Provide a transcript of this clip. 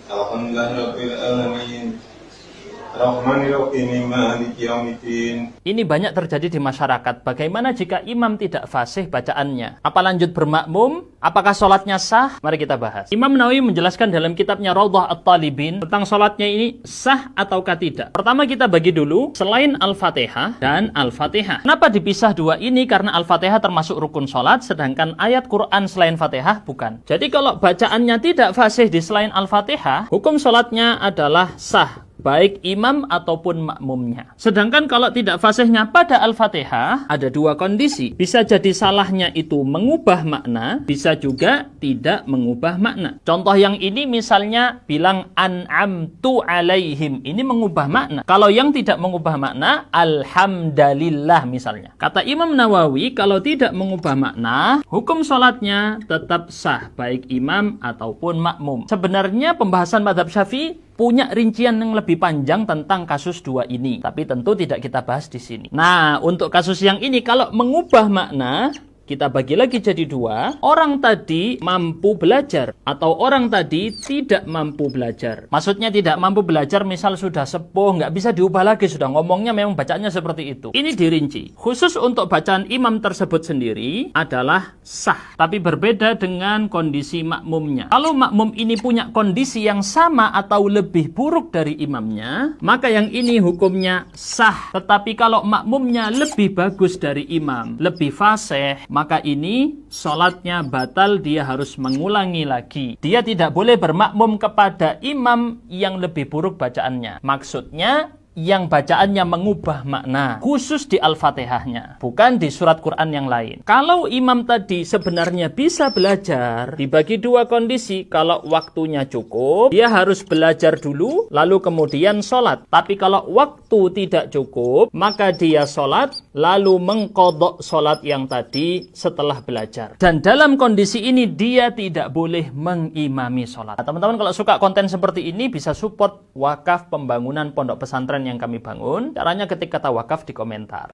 Alhamdulillahirabbil alamin. Rahmanirrahim maliki yaumiddin. Ini banyak terjadi di masyarakat. Bagaimana jika imam tidak fasih bacaannya? Apa lanjut bermakmum? Apakah sholatnya sah? Mari kita bahas. Imam Nawawi menjelaskan dalam kitabnya Raudhah At-Talibin tentang sholatnya ini sah ataukah tidak. Pertama kita bagi dulu selain Al-Fatihah dan Al-Fatihah. Kenapa dipisah dua ini? Karena Al-Fatihah termasuk rukun sholat, sedangkan ayat Quran selain Fatihah bukan. Jadi kalau bacaannya tidak fasih di selain Al-Fatihah, hukum sholatnya adalah sah, baik imam ataupun makmumnya. Sedangkan kalau tidak fasihnya pada Al-Fatihah, ada dua kondisi. Bisa jadi salahnya itu mengubah makna, bisa juga tidak mengubah makna. Contoh yang ini misalnya bilang an'amtu alaihim, ini mengubah makna. Kalau yang tidak mengubah makna, alhamdulillah misalnya. Kata Imam Nawawi, kalau tidak mengubah makna, hukum sholatnya tetap sah, baik imam ataupun makmum. Sebenarnya pembahasan mazhab Syafi'i punya rincian yang lebih panjang tentang kasus dua ini, tapi tentu tidak kita bahas di sini. Nah, untuk kasus yang ini kalau mengubah makna, kita bagi lagi jadi dua. Orang tadi mampu belajar atau orang tadi tidak mampu belajar. Maksudnya tidak mampu belajar misal sudah sepuh, nggak bisa diubah lagi, sudah ngomongnya memang bacaannya seperti itu. Ini dirinci. Khusus untuk bacaan imam tersebut sendiri adalah sah, tapi berbeda dengan kondisi makmumnya. Kalau makmum ini punya kondisi yang sama atau lebih buruk dari imamnya, maka yang ini hukumnya sah. Tetapi kalau makmumnya lebih bagus dari imam, lebih fasih, maka ini sholatnya batal, dia harus mengulangi lagi. Dia tidak boleh bermakmum kepada imam yang lebih buruk bacaannya. Maksudnya yang bacaannya mengubah makna, khusus di Al-Fatihahnya, bukan di surat Quran yang lain. Kalau imam tadi sebenarnya bisa belajar, dibagi dua kondisi. Kalau waktunya cukup, dia harus belajar dulu, lalu kemudian sholat. Tapi kalau waktu tidak cukup, maka dia sholat, lalu mengqadha sholat yang tadi setelah belajar. Dan dalam kondisi ini, dia tidak boleh mengimami sholat. Nah, teman-teman kalau suka konten seperti ini, bisa support wakaf pembangunan pondok pesantren yang kami bangun. Caranya ketik kata wakaf di komentar.